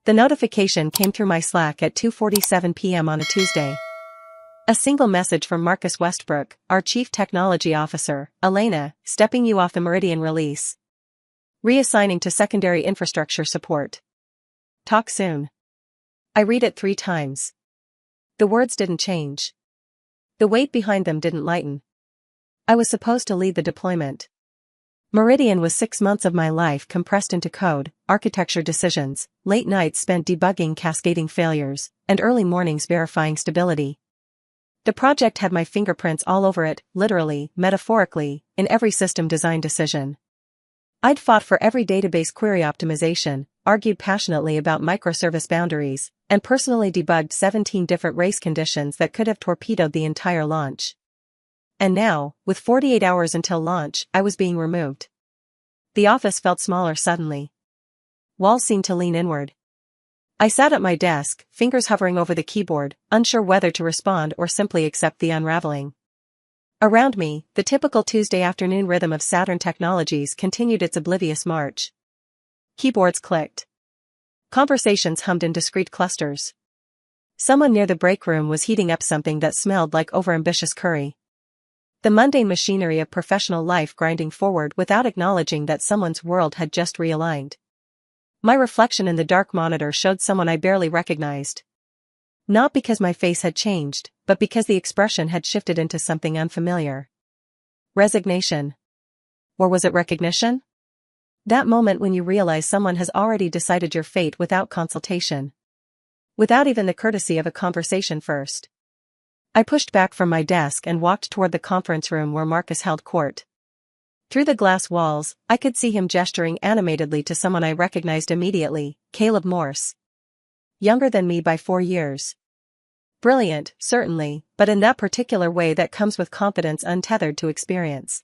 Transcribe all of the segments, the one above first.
The notification came through my Slack at 2:47 p.m. on a Tuesday. A single message from Marcus Westbrook, our Chief Technology Officer, Elena, stepping you off the Meridian release. Reassigning to secondary infrastructure support. Talk soon. I read it 3 times. The words didn't change. The weight behind them didn't lighten. I was supposed to lead the deployment. Meridian was 6 months of my life compressed into code, architecture decisions, late nights spent debugging cascading failures, and early mornings verifying stability. The project had my fingerprints all over it, literally, metaphorically, in every system design decision. I'd fought for every database query optimization, argued passionately about microservice boundaries, and personally debugged 17 different race conditions that could have torpedoed the entire launch. And now, with 48 hours until launch, I was being removed. The office felt smaller suddenly. Walls seemed to lean inward. I sat at my desk, fingers hovering over the keyboard, unsure whether to respond or simply accept the unraveling. Around me, the typical Tuesday afternoon rhythm of Saturn Technologies continued its oblivious march. Keyboards clicked. Conversations hummed in discrete clusters. Someone near the break room was heating up something that smelled like overambitious curry. The mundane machinery of professional life grinding forward without acknowledging that someone's world had just realigned. My reflection in the dark monitor showed someone I barely recognized. Not because my face had changed, but because the expression had shifted into something unfamiliar. Resignation. Or was it recognition? That moment when you realize someone has already decided your fate without consultation. Without even the courtesy of a conversation first. I pushed back from my desk and walked toward the conference room where Marcus held court. Through the glass walls, I could see him gesturing animatedly to someone I recognized immediately, Caleb Morse. Younger than me by 4 years. Brilliant, certainly, but in that particular way that comes with confidence untethered to experience.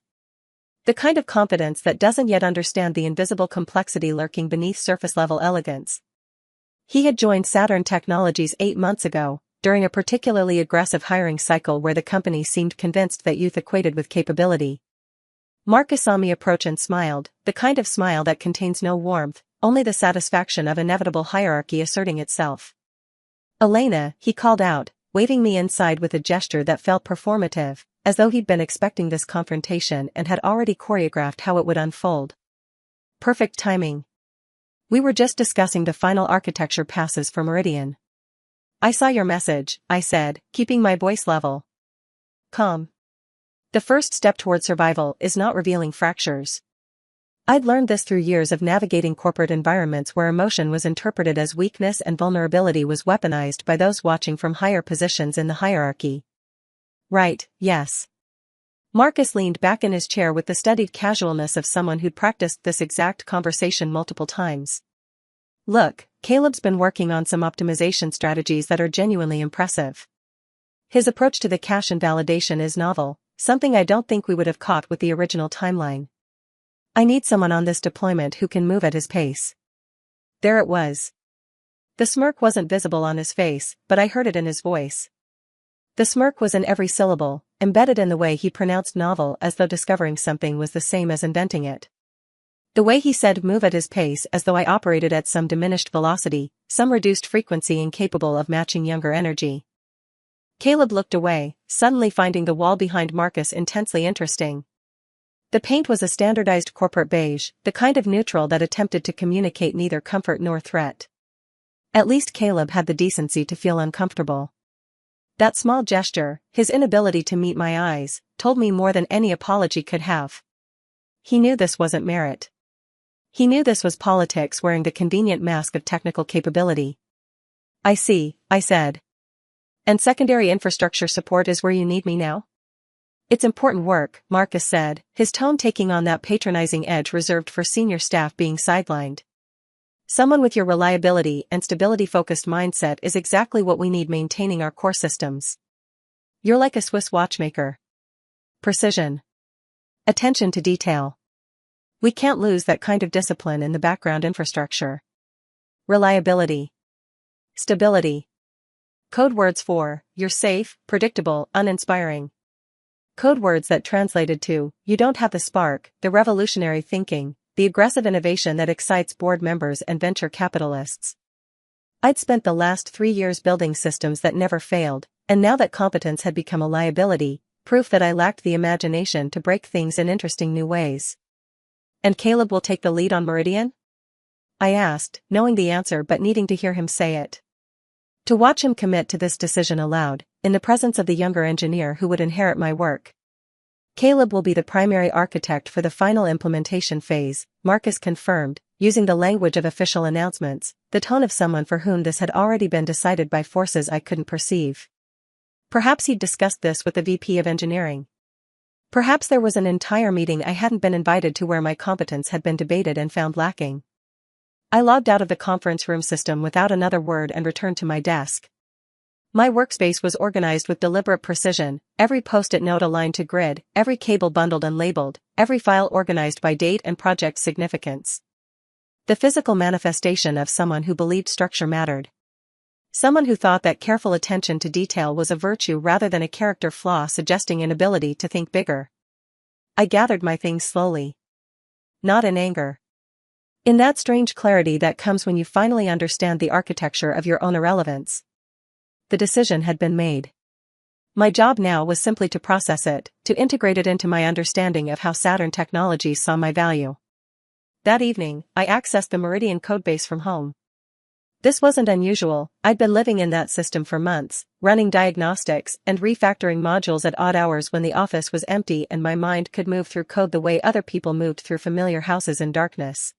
The kind of confidence that doesn't yet understand the invisible complexity lurking beneath surface-level elegance. He had joined Saturn Technologies 8 months ago, during a particularly aggressive hiring cycle where the company seemed convinced that youth equated with capability. Marcus saw me approach and smiled, the kind of smile that contains no warmth, only the satisfaction of inevitable hierarchy asserting itself. Elena, he called out, waving me inside with a gesture that felt performative, as though he'd been expecting this confrontation and had already choreographed how it would unfold. Perfect timing. We were just discussing the final architecture passes for Meridian. I saw your message, I said, keeping my voice level. Calm. The first step toward survival is not revealing fractures. I'd learned this through years of navigating corporate environments where emotion was interpreted as weakness and vulnerability was weaponized by those watching from higher positions in the hierarchy. Right, yes. Marcus leaned back in his chair with the studied casualness of someone who'd practiced this exact conversation multiple times. Look, Caleb's been working on some optimization strategies that are genuinely impressive. His approach to the cache invalidation is novel, something I don't think we would have caught with the original timeline. I need someone on this deployment who can move at his pace. There it was. The smirk wasn't visible on his face, but I heard it in his voice. The smirk was in every syllable, embedded in the way he pronounced novel as though discovering something was the same as inventing it. The way he said move at his pace as though I operated at some diminished velocity, some reduced frequency incapable of matching younger energy. Caleb looked away, suddenly finding the wall behind Marcus intensely interesting. The paint was a standardized corporate beige, the kind of neutral that attempted to communicate neither comfort nor threat. At least Caleb had the decency to feel uncomfortable. That small gesture, his inability to meet my eyes, told me more than any apology could have. He knew this wasn't merit. He knew this was politics wearing the convenient mask of technical capability. I see, I said. And secondary infrastructure support is where you need me now? It's important work, Marcus said, his tone taking on that patronizing edge reserved for senior staff being sidelined. Someone with your reliability and stability-focused mindset is exactly what we need maintaining our core systems. You're like a Swiss watchmaker. Precision. Attention to detail. We can't lose that kind of discipline in the background infrastructure. Reliability. Stability. Code words for, you're safe, predictable, uninspiring. Code words that translated to, you don't have the spark, the revolutionary thinking, the aggressive innovation that excites board members and venture capitalists. I'd spent the last 3 years building systems that never failed, and now that competence had become a liability, proof that I lacked the imagination to break things in interesting new ways. And Caleb will take the lead on Meridian? I asked, knowing the answer but needing to hear him say it. To watch him commit to this decision aloud, in the presence of the younger engineer who would inherit my work. Caleb will be the primary architect for the final implementation phase, Marcus confirmed, using the language of official announcements, the tone of someone for whom this had already been decided by forces I couldn't perceive. Perhaps he'd discussed this with the VP of engineering. Perhaps there was an entire meeting I hadn't been invited to where my competence had been debated and found lacking. I logged out of the conference room system without another word and returned to my desk. My workspace was organized with deliberate precision, every post-it note aligned to grid, every cable bundled and labeled, every file organized by date and project significance. The physical manifestation of someone who believed structure mattered. Someone who thought that careful attention to detail was a virtue rather than a character flaw suggesting inability to think bigger. I gathered my things slowly. Not in anger. In that strange clarity that comes when you finally understand the architecture of your own irrelevance. The decision had been made. My job now was simply to process it, to integrate it into my understanding of how Saturn Technologies saw my value. That evening, I accessed the Meridian codebase from home. This wasn't unusual. I'd been living in that system for months, running diagnostics and refactoring modules at odd hours when the office was empty and my mind could move through code the way other people moved through familiar houses in darkness.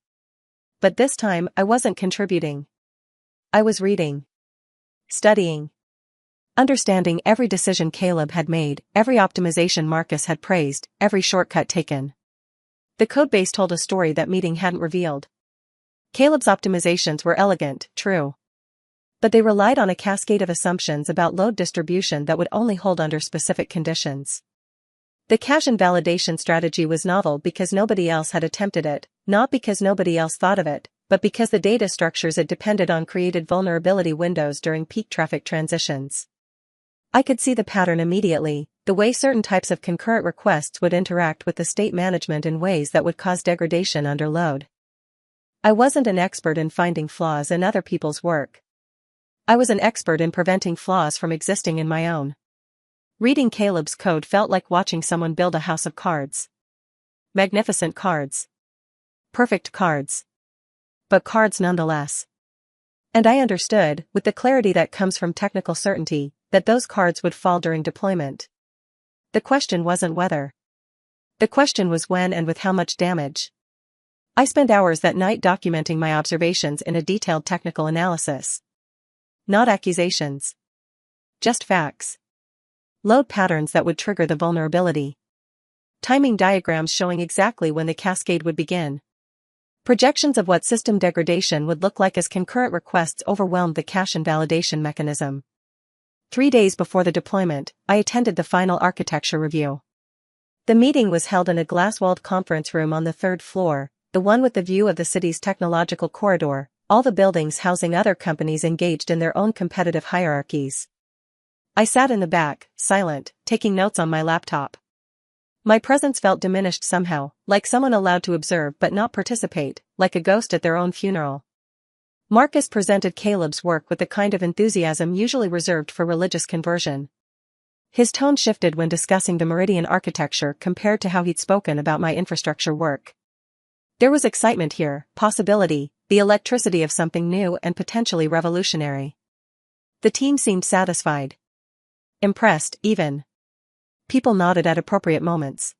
But this time, I wasn't contributing. I was reading. Studying. Understanding every decision Caleb had made, every optimization Marcus had praised, every shortcut taken. The codebase told a story that meeting hadn't revealed. Caleb's optimizations were elegant, true. But they relied on a cascade of assumptions about load distribution that would only hold under specific conditions. The cache invalidation strategy was novel because nobody else had attempted it, not because nobody else thought of it, but because the data structures it depended on created vulnerability windows during peak traffic transitions. I could see the pattern immediately, the way certain types of concurrent requests would interact with the state management in ways that would cause degradation under load. I wasn't an expert in finding flaws in other people's work. I was an expert in preventing flaws from existing in my own. Reading Caleb's code felt like watching someone build a house of cards. Magnificent cards. Perfect cards. But cards nonetheless. And I understood, with the clarity that comes from technical certainty, that those cards would fall during deployment. The question wasn't whether. The question was when and with how much damage. I spent hours that night documenting my observations in a detailed technical analysis. Not accusations. Just facts. Load patterns that would trigger the vulnerability. Timing diagrams showing exactly when the cascade would begin. Projections of what system degradation would look like as concurrent requests overwhelmed the cache invalidation mechanism. 3 days before the deployment, I attended the final architecture review. The meeting was held in a glass-walled conference room on the 3rd floor, the one with the view of the city's technological corridor, all the buildings housing other companies engaged in their own competitive hierarchies. I sat in the back, silent, taking notes on my laptop. My presence felt diminished somehow, like someone allowed to observe but not participate, like a ghost at their own funeral. Marcus presented Caleb's work with the kind of enthusiasm usually reserved for religious conversion. His tone shifted when discussing the Meridian architecture compared to how he'd spoken about my infrastructure work. There was excitement here, possibility, the electricity of something new and potentially revolutionary. The team seemed satisfied. Impressed, even. People nodded at appropriate moments.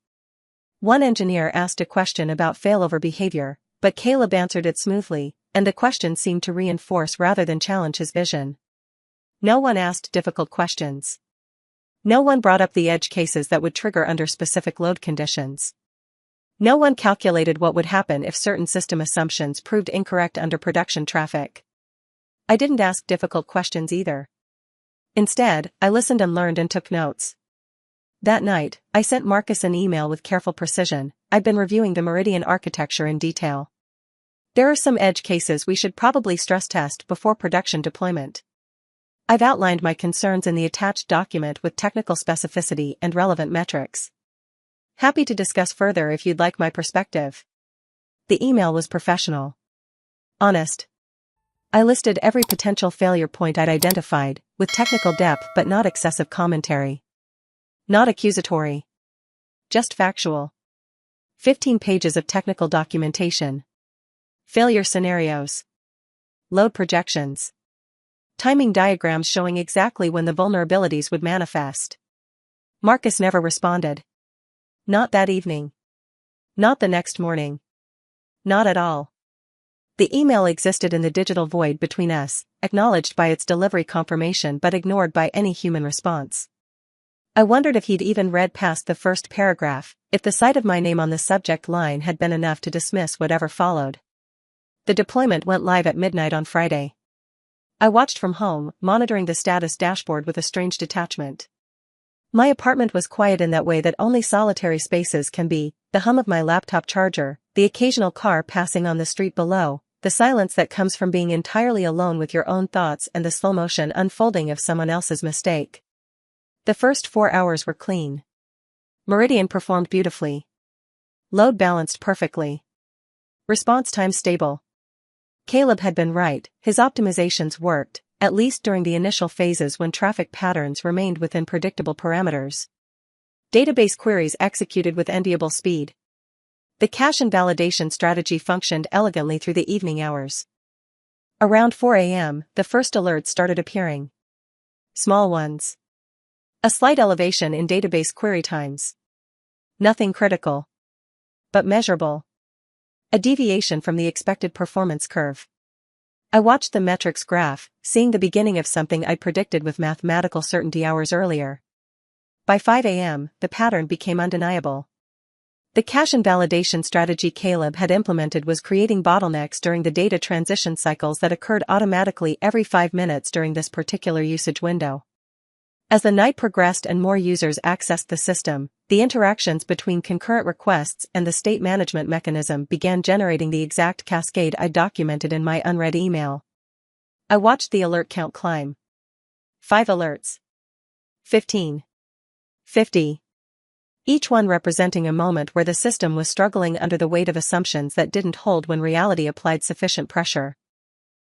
One engineer asked a question about failover behavior, but Caleb answered it smoothly, and the question seemed to reinforce rather than challenge his vision. No one asked difficult questions. No one brought up the edge cases that would trigger under specific load conditions. No one calculated what would happen if certain system assumptions proved incorrect under production traffic. I didn't ask difficult questions either. Instead, I listened and learned and took notes. That night, I sent Marcus an email with careful precision. I'd been reviewing the Meridian architecture in detail. There are some edge cases we should probably stress test before production deployment. I've outlined my concerns in the attached document with technical specificity and relevant metrics. Happy to discuss further if you'd like my perspective. The email was professional. Honest. I listed every potential failure point I'd identified, with technical depth but not excessive commentary. Not accusatory. Just factual. 15 pages of technical documentation. Failure scenarios. Load projections. Timing diagrams showing exactly when the vulnerabilities would manifest. Marcus never responded. Not that evening. Not the next morning. Not at all. The email existed in the digital void between us, acknowledged by its delivery confirmation but ignored by any human response. I wondered if he'd even read past the first paragraph, if the sight of my name on the subject line had been enough to dismiss whatever followed. The deployment went live at midnight on Friday. I watched from home, monitoring the status dashboard with a strange detachment. My apartment was quiet in that way that only solitary spaces can be: the hum of my laptop charger, the occasional car passing on the street below, the silence that comes from being entirely alone with your own thoughts, and the slow-motion unfolding of someone else's mistake. The first 4 hours were clean. Meridian performed beautifully. Load balanced perfectly. Response time stable. Caleb had been right, his optimizations worked, at least during the initial phases when traffic patterns remained within predictable parameters. Database queries executed with enviable speed. The cache and validation strategy functioned elegantly through the evening hours. Around 4 a.m., the first alerts started appearing. Small ones. A slight elevation in database query times. Nothing critical. But measurable. A deviation from the expected performance curve. I watched the metrics graph, seeing the beginning of something I'd predicted with mathematical certainty hours earlier. By 5 a.m., the pattern became undeniable. The cache and validation strategy Caleb had implemented was creating bottlenecks during the data transition cycles that occurred automatically every 5 minutes during this particular usage window. As the night progressed and more users accessed the system, the interactions between concurrent requests and the state management mechanism began generating the exact cascade I documented in my unread email. I watched the alert count climb. 5 alerts. 15. 50. Each one representing a moment where the system was struggling under the weight of assumptions that didn't hold when reality applied sufficient pressure.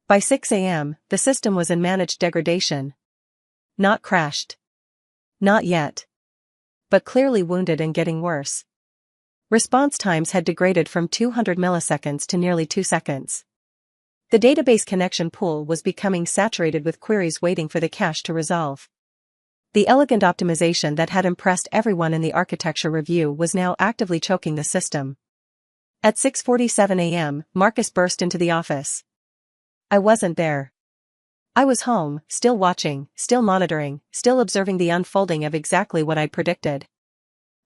By 6 a.m., the system was in managed degradation. Not crashed. Not yet. But clearly wounded and getting worse. Response times had degraded from 200 milliseconds to nearly 2 seconds. The database connection pool was becoming saturated with queries waiting for the cache to resolve. The elegant optimization that had impressed everyone in the architecture review was now actively choking the system. At 6:47 a.m., Marcus burst into the office. I wasn't there. I was home, still watching, still monitoring, still observing the unfolding of exactly what I'd predicted.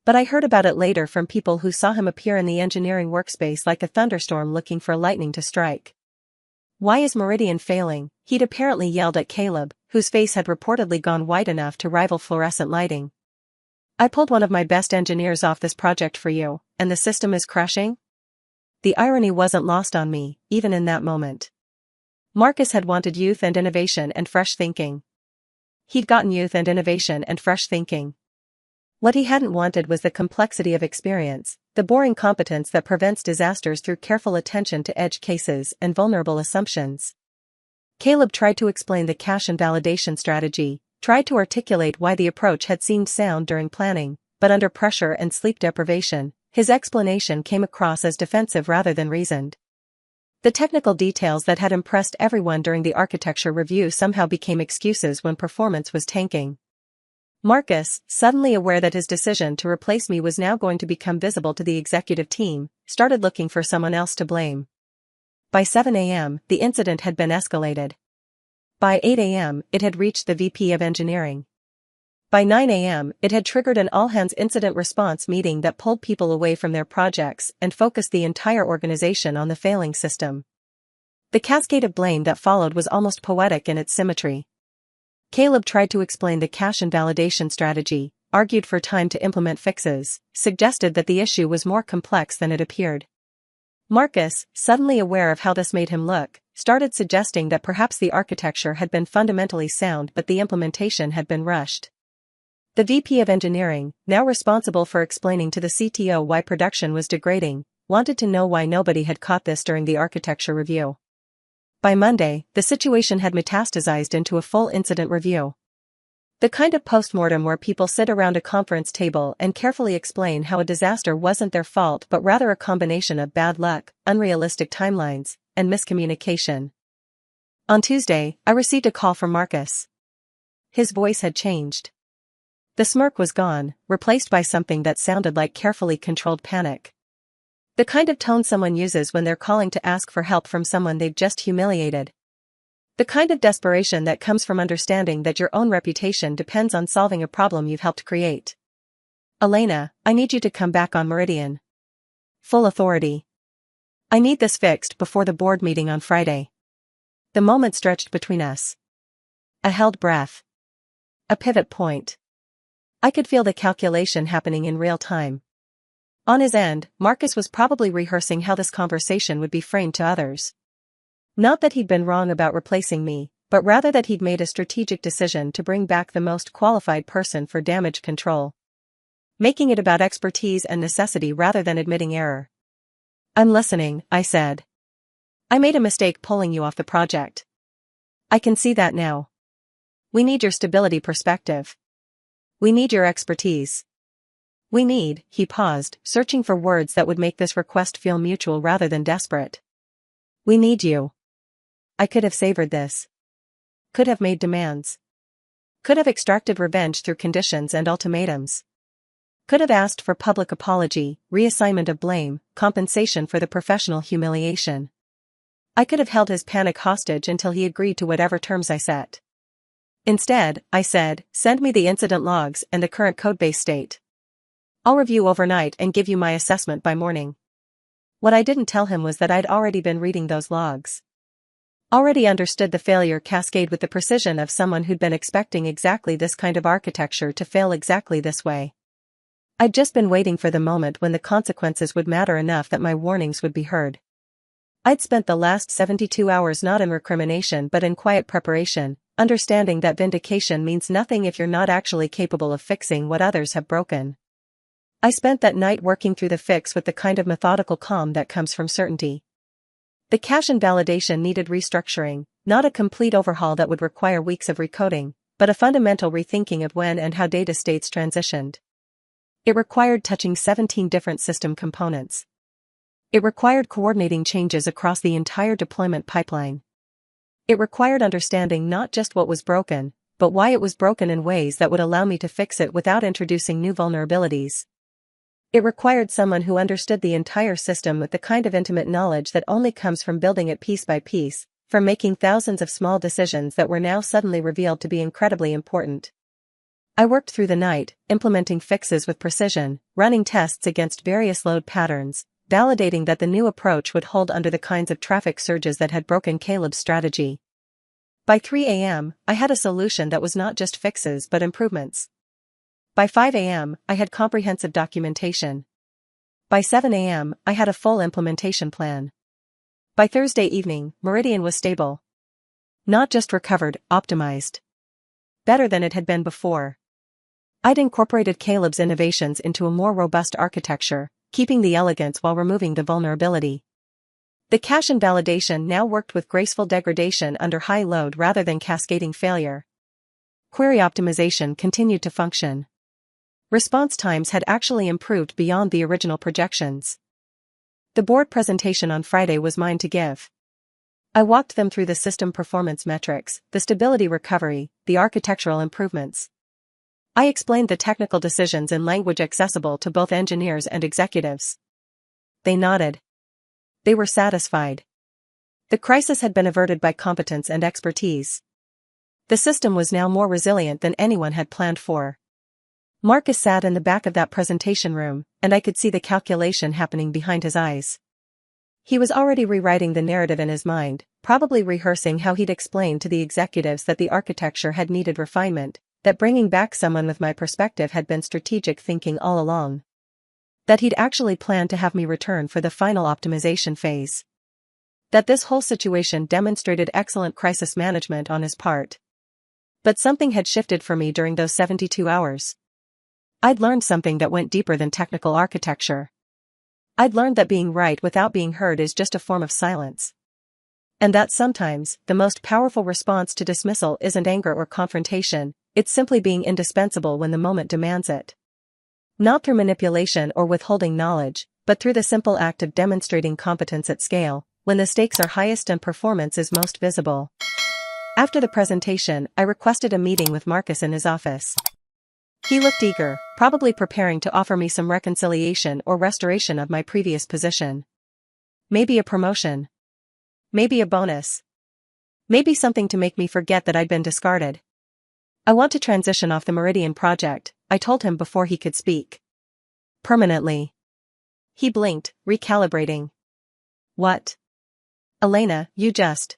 But I heard about it later from people who saw him appear in the engineering workspace like a thunderstorm looking for lightning to strike. Why is Meridian failing? He'd apparently yelled at Caleb, whose face had reportedly gone white enough to rival fluorescent lighting. I pulled one of my best engineers off this project for you, and the system is crashing? The irony wasn't lost on me, even in that moment. Marcus had wanted youth and innovation and fresh thinking. He'd gotten youth and innovation and fresh thinking. What he hadn't wanted was the complexity of experience, the boring competence that prevents disasters through careful attention to edge cases and vulnerable assumptions. Caleb tried to explain the cache and validation strategy, tried to articulate why the approach had seemed sound during planning, but under pressure and sleep deprivation, his explanation came across as defensive rather than reasoned. The technical details that had impressed everyone during the architecture review somehow became excuses when performance was tanking. Marcus, suddenly aware that his decision to replace me was now going to become visible to the executive team, started looking for someone else to blame. By 7 a.m., the incident had been escalated. By 8 a.m., it had reached the VP of Engineering. By 9 a.m., it had triggered an all-hands incident response meeting that pulled people away from their projects and focused the entire organization on the failing system. The cascade of blame that followed was almost poetic in its symmetry. Caleb tried to explain the cache and validation strategy, argued for time to implement fixes, suggested that the issue was more complex than it appeared. Marcus, suddenly aware of how this made him look, started suggesting that perhaps the architecture had been fundamentally sound but the implementation had been rushed. The VP of Engineering, now responsible for explaining to the CTO why production was degrading, wanted to know why nobody had caught this during the architecture review. By Monday, the situation had metastasized into a full incident review. The kind of postmortem where people sit around a conference table and carefully explain how a disaster wasn't their fault but rather a combination of bad luck, unrealistic timelines, and miscommunication. On Tuesday, I received a call from Marcus. His voice had changed. The smirk was gone, replaced by something that sounded like carefully controlled panic. The kind of tone someone uses when they're calling to ask for help from someone they've just humiliated. The kind of desperation that comes from understanding that your own reputation depends on solving a problem you've helped create. Elena, I need you to come back on Meridian. Full authority. I need this fixed before the board meeting on Friday. The moment stretched between us. A held breath. A pivot point. I could feel the calculation happening in real time. On his end, Marcus was probably rehearsing how this conversation would be framed to others. Not that he'd been wrong about replacing me, but rather that he'd made a strategic decision to bring back the most qualified person for damage control. Making it about expertise and necessity rather than admitting error. I'm listening, I said. I made a mistake pulling you off the project. I can see that now. We need your stability perspective. We need your expertise. We need, he paused, searching for words that would make this request feel mutual rather than desperate. We need you. I could have savored this. Could have made demands. Could have extracted revenge through conditions and ultimatums. Could have asked for public apology, reassignment of blame, compensation for the professional humiliation. I could have held his panic hostage until he agreed to whatever terms I set. Instead, I said, send me the incident logs and the current codebase state. I'll review overnight and give you my assessment by morning. What I didn't tell him was that I'd already been reading those logs. Already understood the failure cascade with the precision of someone who'd been expecting exactly this kind of architecture to fail exactly this way. I'd just been waiting for the moment when the consequences would matter enough that my warnings would be heard. I'd spent the last 72 hours not in recrimination but in quiet preparation, understanding that vindication means nothing if you're not actually capable of fixing what others have broken. I spent that night working through the fix with the kind of methodical calm that comes from certainty. The cache and validation needed restructuring, not a complete overhaul that would require weeks of recoding, but a fundamental rethinking of when and how data states transitioned. It required touching 17 different system components. It required coordinating changes across the entire deployment pipeline. It required understanding not just what was broken, but why it was broken in ways that would allow me to fix it without introducing new vulnerabilities. It required someone who understood the entire system with the kind of intimate knowledge that only comes from building it piece by piece, from making thousands of small decisions that were now suddenly revealed to be incredibly important. I worked through the night, implementing fixes with precision, running tests against various load patterns, validating that the new approach would hold under the kinds of traffic surges that had broken Caleb's strategy. By 3 a.m., I had a solution that was not just fixes but improvements. By 5 a.m., I had comprehensive documentation. By 7 a.m., I had a full implementation plan. By Thursday evening, Meridian was stable. Not just recovered, optimized. Better than it had been before. I'd incorporated Caleb's innovations into a more robust architecture, keeping the elegance while removing the vulnerability. The cache and validation now worked with graceful degradation under high load rather than cascading failure. Query optimization continued to function. Response times had actually improved beyond the original projections. The board presentation on Friday was mine to give. I walked them through the system performance metrics, the stability recovery, the architectural improvements. I explained the technical decisions in language accessible to both engineers and executives. They nodded. They were satisfied. The crisis had been averted by competence and expertise. The system was now more resilient than anyone had planned for. Marcus sat in the back of that presentation room, and I could see the calculation happening behind his eyes. He was already rewriting the narrative in his mind, probably rehearsing how he'd explain to the executives that the architecture had needed refinement, that bringing back someone with my perspective had been strategic thinking all along. That he'd actually planned to have me return for the final optimization phase. That this whole situation demonstrated excellent crisis management on his part. But something had shifted for me during those 72 hours. I'd learned something that went deeper than technical architecture. I'd learned that being right without being heard is just a form of silence. And that sometimes, the most powerful response to dismissal isn't anger or confrontation, it's simply being indispensable when the moment demands it. Not through manipulation or withholding knowledge, but through the simple act of demonstrating competence at scale, when the stakes are highest and performance is most visible. After the presentation, I requested a meeting with Marcus in his office. He looked eager, probably preparing to offer me some reconciliation or restoration of my previous position. Maybe a promotion. Maybe a bonus. Maybe something to make me forget that I'd been discarded. I want to transition off the Meridian project, I told him before he could speak. Permanently. He blinked, recalibrating. What? Elena, you just...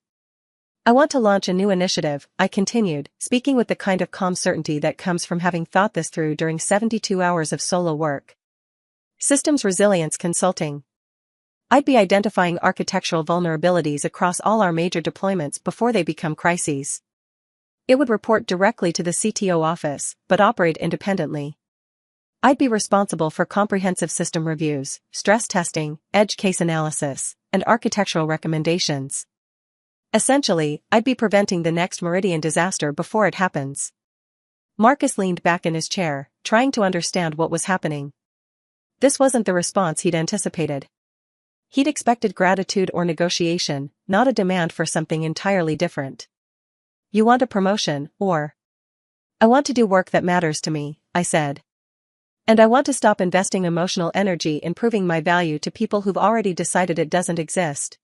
I want to launch a new initiative, I continued, speaking with the kind of calm certainty that comes from having thought this through during 72 hours of solo work. Systems resilience consulting. I'd be identifying architectural vulnerabilities across all our major deployments before they become crises. It would report directly to the CTO office, but operate independently. I'd be responsible for comprehensive system reviews, stress testing, edge case analysis, and architectural recommendations. Essentially, I'd be preventing the next Meridian disaster before it happens. Marcus leaned back in his chair, trying to understand what was happening. This wasn't the response he'd anticipated. He'd expected gratitude or negotiation, not a demand for something entirely different. You want a promotion, or? I want to do work that matters to me, I said. And I want to stop investing emotional energy in proving my value to people who've already decided it doesn't exist.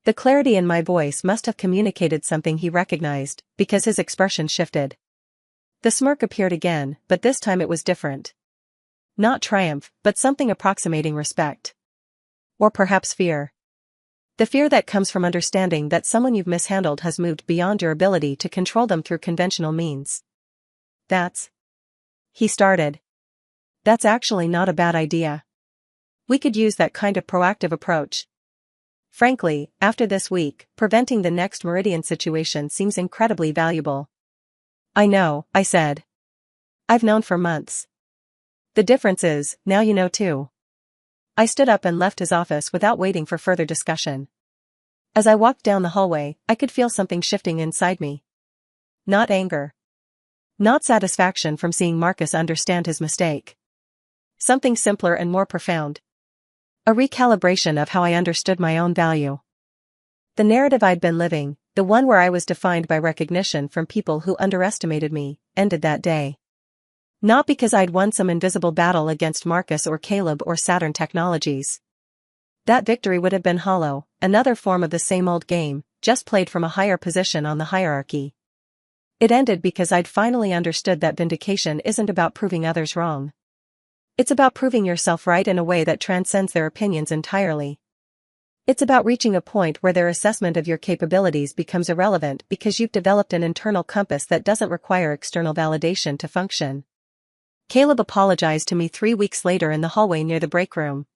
The clarity in my voice must have communicated something he recognized, because his expression shifted. The smirk appeared again, but this time it was different. Not triumph, but something approximating respect. Or perhaps fear. The fear that comes from understanding that someone you've mishandled has moved beyond your ability to control them through conventional means. He started. That's actually not a bad idea. We could use that kind of proactive approach. Frankly, after this week, preventing the next Meridian situation seems incredibly valuable. I know, I said. I've known for months. The difference is, now you know too. I stood up and left his office without waiting for further discussion. As I walked down the hallway, I could feel something shifting inside me. Not anger. Not satisfaction from seeing Marcus understand his mistake. Something simpler and more profound. A recalibration of how I understood my own value. The narrative I'd been living, the one where I was defined by recognition from people who underestimated me, ended that day. Not because I'd won some invisible battle against Marcus or Caleb or Saturn Technologies. That victory would have been hollow, another form of the same old game, just played from a higher position on the hierarchy. It ended because I'd finally understood that vindication isn't about proving others wrong. It's about proving yourself right in a way that transcends their opinions entirely. It's about reaching a point where their assessment of your capabilities becomes irrelevant because you've developed an internal compass that doesn't require external validation to function. Caleb apologized to me 3 weeks later in the hallway near the break room.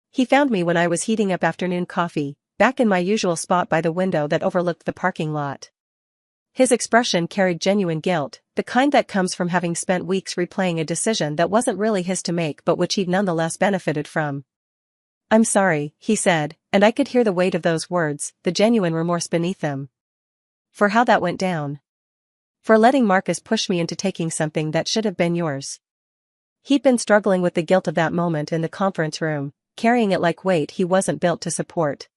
He found me when I was heating up afternoon coffee, back in my usual spot by the window that overlooked the parking lot. His expression carried genuine guilt, the kind that comes from having spent weeks replaying a decision that wasn't really his to make but which he'd nonetheless benefited from. I'm sorry, he said, and I could hear the weight of those words, the genuine remorse beneath them. For how that went down. For letting Marcus push me into taking something that should have been yours. He'd been struggling with the guilt of that moment in the conference room, carrying it like weight he wasn't built to support.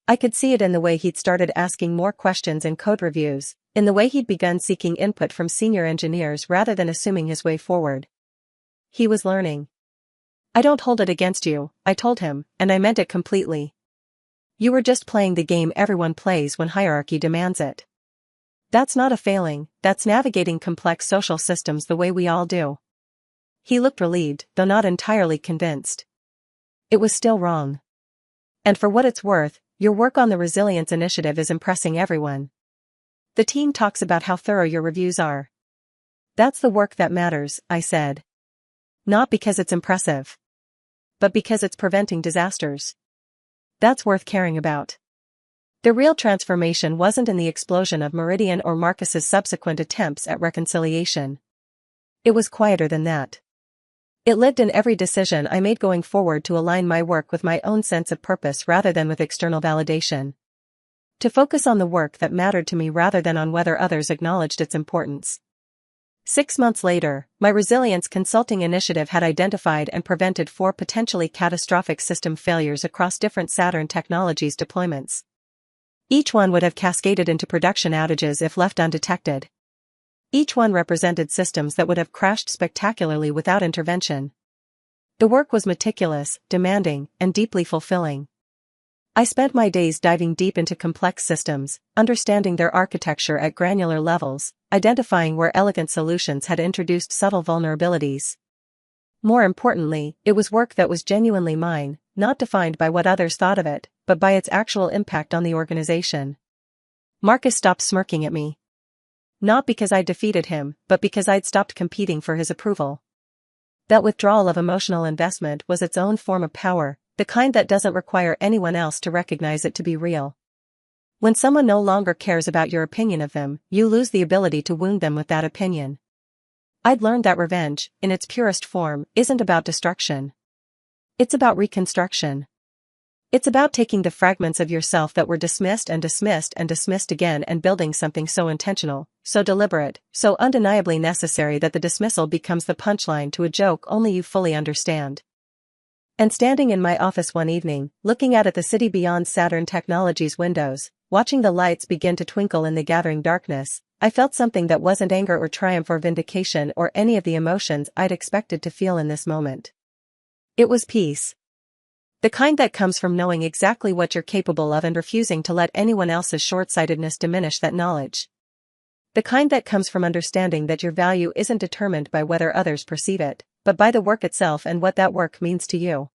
I could see it in the way he'd started asking more questions in code reviews, in the way he'd begun seeking input from senior engineers rather than assuming his way forward. He was learning. I don't hold it against you, I told him, and I meant it completely. You were just playing the game everyone plays when hierarchy demands it. That's not a failing, that's navigating complex social systems the way we all do. He looked relieved, though not entirely convinced. It was still wrong. And for what it's worth, your work on the Resilience Initiative is impressing everyone. The team talks about how thorough your reviews are. That's the work that matters, I said. Not because it's impressive. But because it's preventing disasters. That's worth caring about. The real transformation wasn't in the explosion of Meridian or Marcus's subsequent attempts at reconciliation. It was quieter than that. It lived in every decision I made going forward to align my work with my own sense of purpose rather than with external validation. To focus on the work that mattered to me rather than on whether others acknowledged its importance. 6 months later, my resilience consulting initiative had identified and prevented 4 potentially catastrophic system failures across different Saturn Technologies deployments. Each one would have cascaded into production outages if left undetected. Each one represented systems that would have crashed spectacularly without intervention. The work was meticulous, demanding, and deeply fulfilling. I spent my days diving deep into complex systems, understanding their architecture at granular levels, identifying where elegant solutions had introduced subtle vulnerabilities. More importantly, it was work that was genuinely mine, not defined by what others thought of it, but by its actual impact on the organization. Marcus stopped smirking at me. Not because I'd defeated him, but because I'd stopped competing for his approval. That withdrawal of emotional investment was its own form of power, the kind that doesn't require anyone else to recognize it to be real. When someone no longer cares about your opinion of them, you lose the ability to wound them with that opinion. I'd learned that revenge, in its purest form, isn't about destruction. It's about reconstruction. It's about taking the fragments of yourself that were dismissed and dismissed and dismissed again and building something so intentional, so deliberate, so undeniably necessary that the dismissal becomes the punchline to a joke only you fully understand. And standing in my office one evening, looking out at the city beyond Saturn Technologies' windows, watching the lights begin to twinkle in the gathering darkness, I felt something that wasn't anger or triumph or vindication or any of the emotions I'd expected to feel in this moment. It was peace. The kind that comes from knowing exactly what you're capable of and refusing to let anyone else's short-sightedness diminish that knowledge. The kind that comes from understanding that your value isn't determined by whether others perceive it, but by the work itself and what that work means to you.